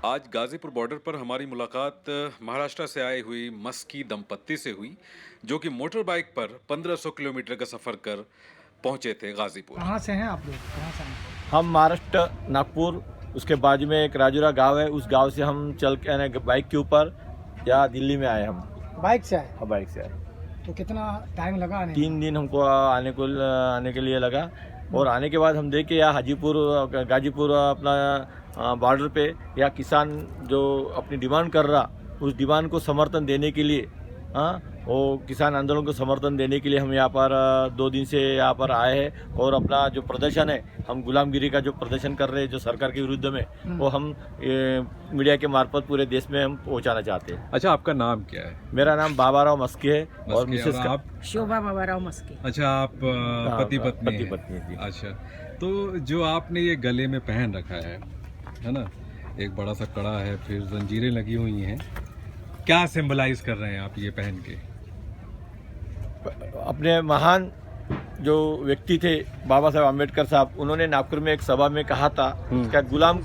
आज गाजीपुर बॉर्डर पर हमारी मुलाकात महाराष्ट्र से आई हुई मस्की दंपत्ति से हुई, जो कि मोटर बाइक पर 1500 किलोमीटर का सफर कर पहुंचे थे गाजीपुर। कहाँ से हैं आप लोग? कहाँ से हैं? हम महाराष्ट्र नागपुर, उसके बाजू में एक राजूरा गांव है, उस गांव से हम चल के यानी बाइक के ऊपर या दिल्ली में आए हम। बाइक से आए? हाँ, बाइक से आए। तो कितना टाइम लगा आने में? 3 दिन हमको आने के लिए लगा। और आने के बाद हम देखे यहाँ गाजीपुर अपना बॉर्डर पे या किसान जो अपनी डिमांड कर रहा, उस डिमांड को समर्थन देने के लिए वो किसान आंदोलन को समर्थन देने के लिए हम यहाँ पर 2 दिन से यहाँ पर आए हैं। और अपना जो प्रदर्शन है, हम गुलामगिरी का जो प्रदर्शन कर रहे हैं जो सरकार के विरुद्ध में, वो हम मीडिया के मार्फत पूरे देश में हम पहुँचाना चाहते हैं। अच्छा, आपका नाम क्या है? मेरा नाम बाबाराव मस्के है और मिसेस का आप? शोभा बाबाराव मस्के। अच्छा, आप पति पत्नी जी। अच्छा, तो जो आपने ये गले में पहन रखा है ना, एक बड़ा सा कड़ा है, फिर जंजीरें लगी हुई हैं, क्या सिंबलाइज कर रहे हैं आप ये पहन के? अपने महान जो व्यक्ति थे बाबा साहब आम्बेडकर साहब, उन्होंने नागपुर में एक सभा में कहा था क्या गुलाम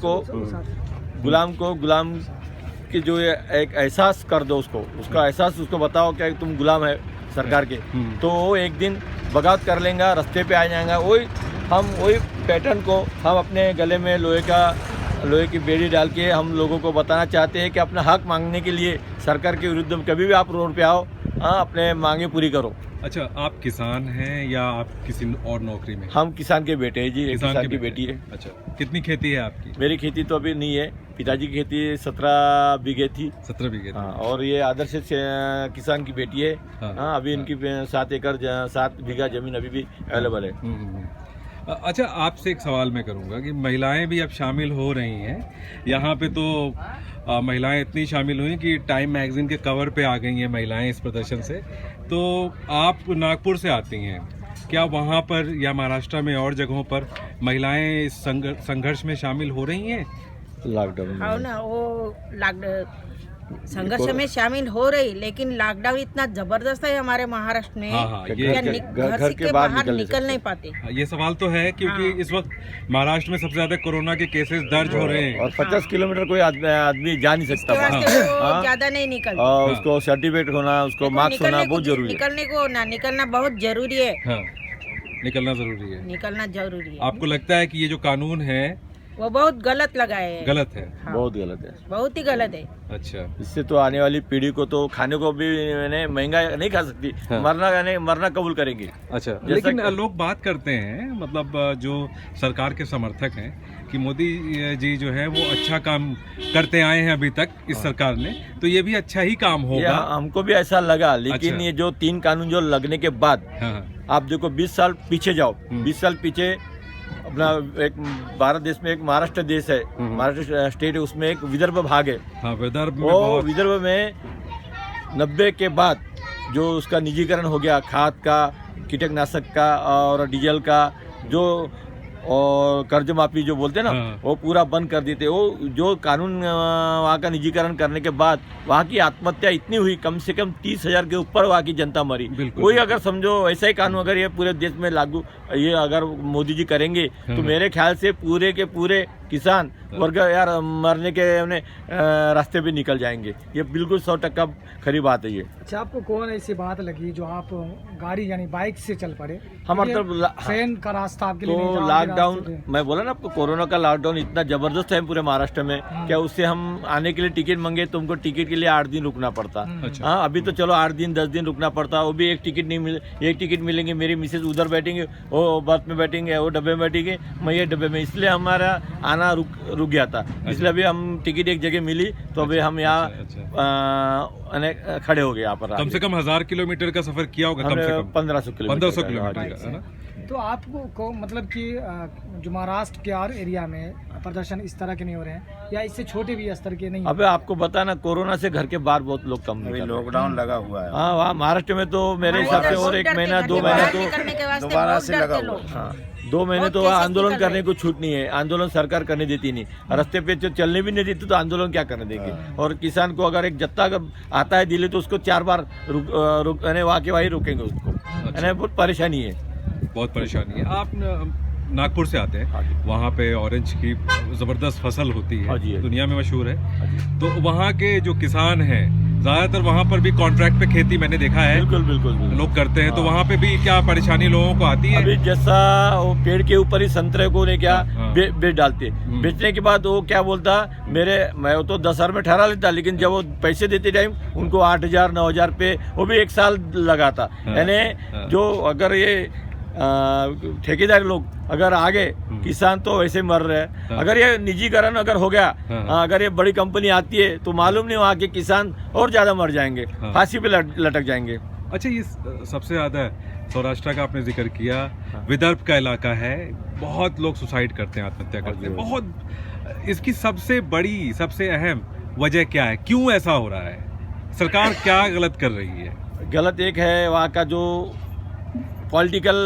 की जो एक एहसास कर दो, उसका एहसास उसको बताओ क्या तुम गुलाम है सरकार के, तो वो एक दिन बगावत कर लेंगे, रास्ते पे आ जाएगा। वही पैटर्न को हम अपने गले में लोहे की बेड़ी डाल के हम लोगों को बताना चाहते हैं कि अपना हक मांगने के लिए सरकार के विरुद्ध कभी भी आप रोड पे आओ, अपने मांगे पूरी करो। अच्छा, आप किसान हैं या आप किसी और नौकरी में? हम किसान के बेटे हैं जी, किसान की बेटी है। अच्छा, कितनी खेती है आपकी? मेरी खेती तो अभी नहीं है, पिताजी की खेती 17 बीघे थी। 17 बीघे? हाँ, और ये आदर्श किसान की बेटी है। हाँ, अभी इनकी 7 बीघा जमीन अभी भी अवेलेबल है। अच्छा, आपसे एक सवाल मैं करूंगा कि महिलाएं भी अब शामिल हो रही हैं यहाँ पे, तो महिलाएं इतनी शामिल हुई कि टाइम मैगजीन के कवर पे आ गई हैं महिलाएं इस प्रदर्शन से। तो आप नागपुर से आती हैं, क्या वहाँ पर या महाराष्ट्र में और जगहों पर महिलाएं इस संघर्ष में शामिल हो रही हैं? लॉकडाउन हाँ ना, वो संघर्ष में शामिल हो रही, लेकिन लॉकडाउन इतना जबरदस्त है हमारे महाराष्ट्र में। हाँ, घर के बाहर निकल नहीं पाते। ये सवाल तो है क्योंकि इस वक्त महाराष्ट्र में सबसे ज्यादा कोरोना के केसेस दर्ज हो रहे हैं और 50 किलोमीटर कोई आदमी जा नहीं सकता। ज्यादा नहीं निकल, उसको सर्टिफिकेट होना, उसको मार्क्स होना बहुत जरूरी है। निकलना बहुत जरूरी है। निकलना जरूरी है। निकलना जरूरी है। आपको लगता है कि ये जो कानून है वो बहुत गलत लगाए है? गलत है। हाँ। बहुत गलत है, बहुत ही गलत है। अच्छा, इससे तो आने वाली पीढ़ी को तो खाने को भी महंगा नहीं खा सकती। हाँ। मरना कबूल करेंगे। अच्छा, लेकिन लोग बात करते हैं, मतलब जो सरकार के समर्थक हैं, कि मोदी जी जो है वो अच्छा काम करते आए हैं अभी तक इस सरकार ने, तो ये भी अच्छा ही काम होगा। हमको भी ऐसा लगा, लेकिन अच्छा। ये जो 3 कानून जो लगने के बाद, आप देखो 20 साल पीछे जाओ, 20 साल पीछे अपना एक भारत देश में एक महाराष्ट्र देश है, महाराष्ट्र स्टेट है, उसमें एक विदर्भ भाग है। हाँ, विदर्भ में 90 के बाद जो उसका निजीकरण हो गया, खाद का, कीटनाशक का और डीजल का, जो और कर्ज माफी जो बोलते हैं ना, वो पूरा बंद कर देते। वो जो कानून वहाँ का निजीकरण करने के बाद वहाँ की आत्महत्या इतनी हुई, कम से कम 30,000 के ऊपर वहाँ की जनता मरी। कोई अगर समझो ऐसा ही कानून अगर ये पूरे देश में लागू ये अगर मोदी जी करेंगे तो मेरे ख्याल से पूरे के पूरे किसान वर्ग यार मरने के रास्ते पे निकल जाएंगे। ये बिल्कुल 100% खरी बात है ये। अच्छा, आपको कौन ऐसी बात लगी जो आप गाड़ी यानी बाइक से चल पड़े? हमारे तरफ ट्रेन का रास्ता आपके लिए नहीं तो था? लॉकडाउन, मैं बोला ना आपको, कोरोना का लॉकडाउन इतना जबरदस्त है पूरे महाराष्ट्र में, क्या उससे हम आने के लिए टिकट मांगे तो उनको टिकट के लिए 8 दिन रुकना पड़ता। हाँ, अभी तो चलो 8 दिन 10 दिन रुकना पड़ता, वो भी एक टिकट मिलेंगे। मेरी मिसेज उधर बैठेंगे, वो बर्थ में बैठेंगे, वो डब्बे में बैठेंगे, मैं ये डब्बे में, इसलिए हमारा आना रुक गया था। इसलिए अभी हम टिकट एक जगह मिली तो अभी हम यहाँ खड़े हो गए यहाँ पर। कम से कम 1000 किलोमीटर का सफर किया होगा, कम से कम 1500 किलोमीटर का, है ना? तो आपको मतलब कि जो महाराष्ट्र के और एरिया में प्रदर्शन इस तरह के नहीं हो रहे हैं या इससे छोटे भी स्तर के नहीं? अबे आपको बता ना, कोरोना से घर के बाहर बहुत लोग कम निकल, लॉकडाउन लगा हुआ है। हाँ, वहाँ महाराष्ट्र में तो मेरे हिसाब से और 1 महीना 2 महीना तो दोबारा से लगा हुआ है। हाँ, 2 महीने तो वहाँ आंदोलन करने को छूट नहीं है। आंदोलन सरकार करने देती नहीं, रास्ते पे तो चलने भी नहीं देती, तो आंदोलन क्या करने देंगे? और किसान को अगर एक जत्था आता है दिल्ली तो उसको 4 बार वहाँ के वहीं रोकेंगे उसको। बहुत परेशानी है। बहुत परेशानी है। आप नागपुर से आते हाँ हैं, जी। वहाँ पे ऑरेंज की ज़बरदस्त फसल होती हाँ जी, है, हाँ जी। दुनिया में मशहूर है। हाँ जी। तो वहाँ के जो किसान हैं, ज़्यादातर वहाँ पर भी कॉन्ट्रैक्ट पे खेती मैंने देखा है बिल्कुल बिल्कुल बिल्कुल। लोग करते हैं। तो हाँ। वहाँ पे भी क्या परेशानी लोगों को आती है? अभी जैसा वो पेड़ के ऊपर ही संतरे को ने क्या हाँ। बेच डालते, बेचने के बाद वो क्या बोलता, मैं वो तो 10,000 में ठहरा लेता, लेकिन जब वो पैसे देते टाइम उनको 8,000 9,000 पे, वो भी 1 साल लगाता। हाँ। यानी जो अगर ये ठेकेदार लोग अगर आगे, किसान तो वैसे मर रहे हैं। हाँ। अगर ये निजीकरण अगर हो गया, हाँ। अगर ये बड़ी कंपनी आती है तो मालूम नहीं वहाँ के किसान और ज्यादा मर जाएंगे, हाँ। फांसी पे लटक जाएंगे। अच्छा, ये सबसे ज़्यादा सौराष्ट्र का आपने जिक्र किया, विदर्भ का इलाका है, बहुत लोग सुसाइड करते हैं, आत्महत्या करते हैं। बहुत इसकी सबसे बड़ी, सबसे अहम वजह क्या है? क्यों ऐसा हो रहा है? सरकार क्या गलत कर रही है? गलत एक है वहाँ का जो पॉलिटिकल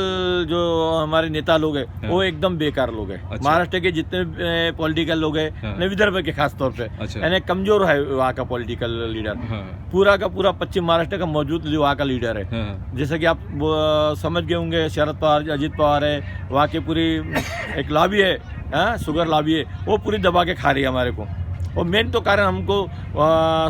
जो हमारे नेता लोग हैं, हाँ। वो एकदम बेकार लोग हैं। अच्छा। महाराष्ट्र के जितने पॉलिटिकल लोग हैं, हाँ। न विदर्भ के खास तौर पे, अच्छा। यानी कमजोर है वहाँ का पॉलिटिकल लीडर। हाँ, पूरा का पूरा पश्चिम महाराष्ट्र का मौजूद वहाँ का लीडर है। हाँ, जैसे कि आप समझ गए होंगे, शरद पवार, अजीत पवार है, वहाँ की पूरी एक लॉबी है, हाँ, शुगर लॉबी है, वो पूरी दबा के खा रही है हमारे को। और मेन तो कारण हमको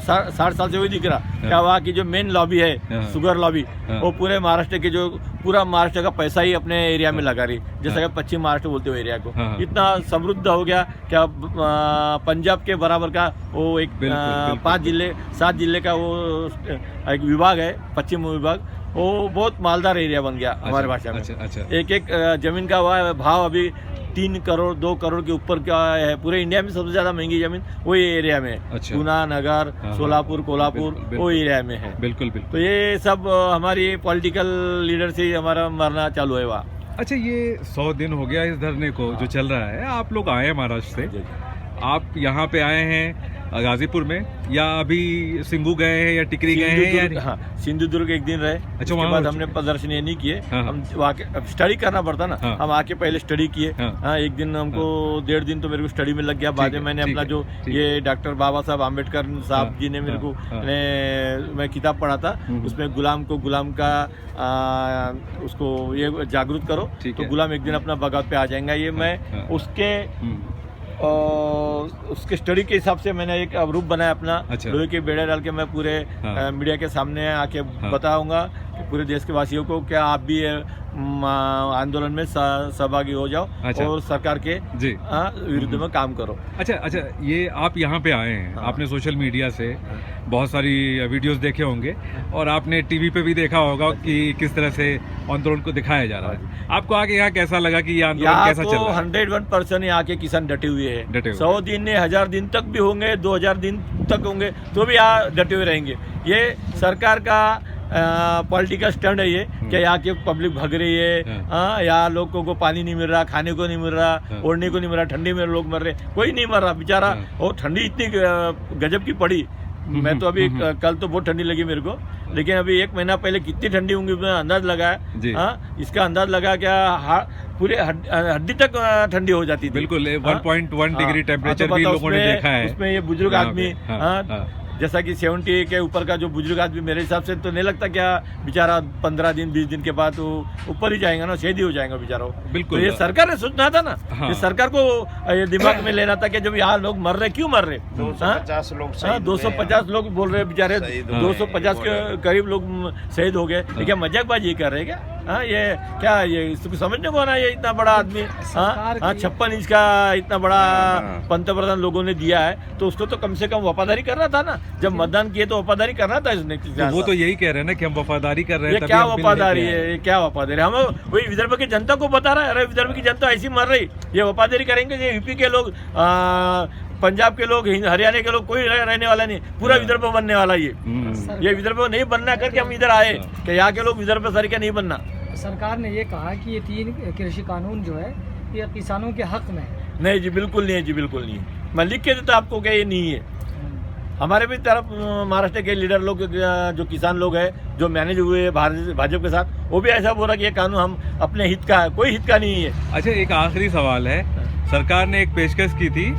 60 साल से वही दिख रहा, क्या वहाँ की जो मेन लॉबी है, हाँ। शुगर लॉबी, हाँ। वो पूरे महाराष्ट्र के जो पूरा महाराष्ट्र का पैसा ही अपने एरिया में लगा रही, जैसा कि पश्चिम महाराष्ट्र बोलते हो एरिया को। हाँ। इतना समृद्ध हो गया क्या पंजाब के बराबर का वो एक बिल्कुल, बिल्कुल। 5 जिले 7 जिले का वो एक विभाग है, पश्चिम विभाग, वो बहुत मालदार एरिया बन गया हमारे भाषा में। अच्छा। एक जमीन का हुआ भाव अभी 3 करोड़ 2 करोड़ के ऊपर का है। पूरे इंडिया में सबसे ज्यादा महंगी जमीन वही एरिया में है। अच्छा। पूना, नगर, हाँ। सोलापुर, कोल्हापुर, बिल्कुल, वो एरिया में है। बिल्कुल तो बिल्कुल। ये सब हमारी पॉलिटिकल लीडर से ही हमारा मरना चालू है वहाँ। अच्छा, ये 100 दिन हो गया इस धरने को जो चल रहा है। आप लोग आए हैं महाराष्ट्र से, आप यहाँ पे आए हैं गाजीपुर में, या अभी सिंगू गए हैं या टिकरी गए हैं या? हाँ, सिंधुदुर्ग एक दिन रहे। उसके वहाँ बाद हो हमने चुके। प्रदर्शनी नहीं किए। हाँ। हम वहाँ के स्टडी करना पड़ता ना, हाँ। हम आके पहले स्टडी किए। हाँ। हाँ, एक दिन हमको 1.5 दिन तो मेरे को स्टडी में लग गया। बाद में मैंने ठीक अपना है, जो ठीक ये डॉक्टर बाबा साहब आम्बेडकर साहब हाँ, जी ने मेरे हाँ, को हाँ। मैं किताब पढ़ा था, उसमें गुलाम का उसको ये जागरूक करो, ठीक तो है। गुलाम एक दिन अपना बगावत पे आ जाएगा। ये मैं हाँ। उसके हम्म, और उसके स्टडी के हिसाब से मैंने एक रूप बनाया अपना। अच्छा। लोहे के बेड़े डाल के मैं पूरे हाँ। मीडिया के सामने आके हाँ। बताऊंगा कि पूरे देश के वासियों को क्या आप भी आंदोलन में सहभागी हो जाओ, अच्छा। और सरकार के जी। विरुद्ध में काम करो। अच्छा, ये आप यहाँ पे आए हैं, हाँ। आपने सोशल मीडिया से बहुत सारी वीडियोस देखे होंगे, और आपने टीवी पे भी देखा होगा कि किस तरह से आंदोलन को दिखाया जा रहा है। आपको आके यहाँ कैसा लगा कि ये आंदोलन यहाँ कैसा तो चल रहा है? 101% यहाँ के किसान डटे हुए हैं। डटे हुए। 100 दिन 1000 दिन तक भी होंगे, 2000 दिन तक होंगे, तो भी यहाँ डटे हुए रहेंगे। ये सरकार का पॉलिटिकल स्टंट है ये, कि यहाँ की पब्लिक भग रही है, यहाँ लोगों को पानी नहीं मिल रहा, खाने को नहीं मिल रहा, ओढ़ने को नहीं मिल रहा, ठंडी में लोग मर रहे, कोई नहीं मर रहा बेचारा। और ठंडी इतनी गजब की पड़ी, मैं तो अभी कल तो बहुत ठंडी लगी मेरे को, लेकिन अभी 1 महीना पहले कितनी ठंडी होंगी मैं अंदाज जी। लगाया। हाँ, इसका अंदाज लगा क्या पूरे हड्डी तक ठंडी हो जाती थी। बिल्कुल 1.1 डिग्री टेम्परेचर तो भी बताओ, लोगों ने देखा है। उसमें ये बुजुर्ग यहाँ आदमी, पे, हाँ, हाँ, हाँ। जैसा कि 70 के ऊपर का जो बुजुर्ग आदमी, मेरे हिसाब से तो नहीं लगता क्या बेचारा 15 दिन 20 दिन के बाद वो ऊपर ही जाएगा ना, शहीद ही हो जाएगा बेचारा। बिल्कुल। तो ये सरकार ने सोचना था ना, हाँ। ये सरकार को ये दिमाग में लेना था कि जब यहाँ लोग मर रहे, क्यों मर रहे? 250 लोग शहीद हुए 250 लोग बोल रहे बेचारे, शहीद हुए। 250 के करीब लोग शहीद हो गए। क्या मजाकबाजी कर रहे क्या? हाँ, ये क्या, ये इसको समझने को ना, ये इतना बड़ा आदमी, हाँ, 56 इंच का इतना बड़ा पंतप्रधान लोगों ने दिया है, तो उसको तो कम से कम वफादारी करना था ना। जब मतदान किए तो वफादारी करना था इसने। तो वो तो यही कह रहे हैं ना कि हम वफादारी कर रहे हैं। ये तभी क्या हम बिल वफादारी लेके आए। है? ये क्या वफादारी है? हम वही विदर्भ की जनता को बता रहा है, अरे विदर्भ की जनता ऐसी मर रही, ये वफादारी करेंगे? ये यूपी के लोग, पंजाब के लोग, हरियाणा के लोग, कोई रहने वाला नहीं, पूरा विदर्भ बनने वाला ये विदर्भ नहीं बनना करके हम इधर आए कि यहाँ के लोग विदर्भ सर के नहीं बनना। सरकार ने ये कहा कि ये 3 कृषि कानून जो है ये किसानों के हक में है। नहीं जी, बिल्कुल नहीं है जी, बिल्कुल नहीं है। मैं लिख के देता आपको क्या, ये नहीं है। हमारे भी तरफ महाराष्ट्र के लीडर लोग, जो किसान लोग हैं, जो मैनेज हुए हैं भाजपा के साथ, वो भी ऐसा बोल रहा कि ये कानून हम अपने हित का है, कोई हित का नहीं है। अच्छा, एक आखिरी सवाल है। सरकार ने एक पेशकश की थी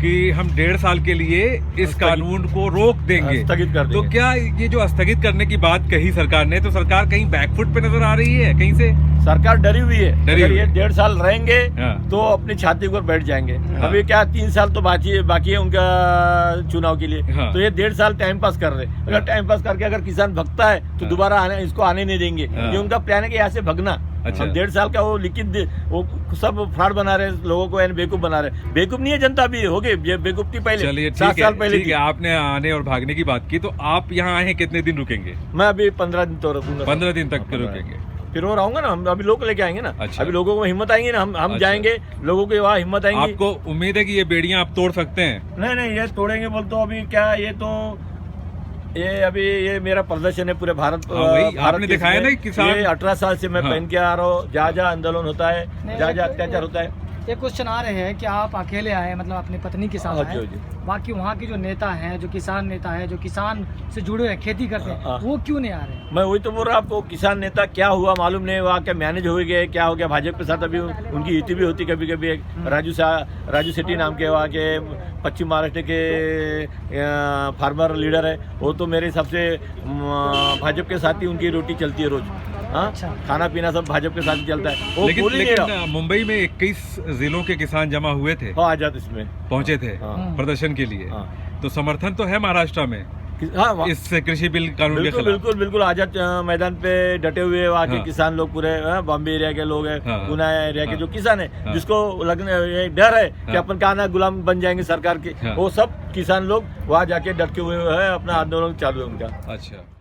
कि हम 1.5 साल के लिए इस कानून को रोक देंगे, स्थगित कर तो देंगे। क्या ये जो स्थगित करने की बात कही सरकार ने, तो सरकार कहीं बैकफुट पे नजर आ रही है कहीं से? सरकार डरी हुई है। डरी अगर हुई ये है। 1.5 साल रहेंगे हाँ। तो अपनी छाती पर बैठ जाएंगे। हाँ। अभी क्या 3 साल तो बाकी है उनका चुनाव के लिए। हाँ। तो ये 1.5 साल टाइम पास कर रहे। अगर हाँ। टाइम पास करके अगर किसान भगता है तो हाँ। दोबारा इसको आने नहीं देंगे। हाँ। ये उनका प्लान है कि यहाँ से भगना। अच्छा। हम 1.5 साल का वो लिखित वो सब फ्रॉड बना रहे हैं, लोगों को बेवकूफ बना रहे। बेवकूफ नहीं है जनता, भी हो गए बेवकूफ थी पहले। चलिए 7 साल पहले ठीक थी। है, आपने आने और भागने की बात की, तो आप यहाँ आए हैं कितने दिन रुकेंगे? मैं अभी 15 दिन तो रुकूंगा। 15 दिन तक 15 रुकेंगे। फिर वो रहूंगा ना, हम अभी लोग लेके आएंगे ना। अच्छा। अभी लोगों को हिम्मत आएंगी ना, हम अच्छा। जाएंगे, लोगों को वहाँ हिम्मत आएंगी। आपको उम्मीद है कि ये बेड़ियां आप तोड़ सकते हैं? नहीं ये तोड़ेंगे बोल तो अभी क्या, ये मेरा प्रदर्शन है पूरे भारत। हाँ, वही भारत आपने देश दिखाया में। ना कि किसान- ये 18 साल से मैं हाँ। पहन के आ रहा हूँ। जहाँ जहाँ आंदोलन होता है, नहीं, जहाँ जहाँ एक- अत्याचार होता है। एक क्वेश्चन आ रहे हैं कि आप अकेले आए, मतलब अपनी पत्नी के साथ हाँ आए, जी, हाँ जी। बाकी वहाँ के जो नेता हैं, जो किसान नेता है, जो किसान से जुड़े हैं, खेती करते हैं, हाँ। वो क्यों नहीं आ रहे हैं? मैं वही तो बोल रहा हूँ आपको, किसान नेता क्या हुआ मालूम नहीं। वहाँ क्या मैनेज हो गए, क्या हो गया भाजपा के साथ। अभी उनकी युति भी होती कभी कभी। एक राजू सेठी नाम के वहाँ के पश्चिम महाराष्ट्र के फार्मर लीडर है, वो तो मेरे हिसाब से भाजपा के साथ ही उनकी रोटी चलती है रोज। हाँ, अच्छा। खाना पीना सब भाजपा के साथ ही चलता है। वो बोल ही नहीं रहा। लेकिन मुंबई में 21 जिलों के किसान जमा हुए थे, हाँ, आजाद इसमें। पहुंचे थे हाँ। प्रदर्शन के लिए। हाँ। तो समर्थन तो है महाराष्ट्र में हाँ, वहाँ- इस कृषि बिल कानून के बिल्कुल खिलाफ। बिल्कुल बिल्कुल आजाद मैदान पे डटे हुए वहाँ के हाँ। किसान लोग पूरे। बॉम्बे एरिया के लोग हैं, हाँ। पुणे एरिया के हाँ। जो किसान है, हाँ। जिसको लगने ये डर है कि हाँ। अपन का ना गुलाम बन जाएंगे सरकार के, हाँ। वो सब किसान लोग वहाँ जाके डटे हुए हैं, अपना आंदोलन चालू है उनका। अच्छा।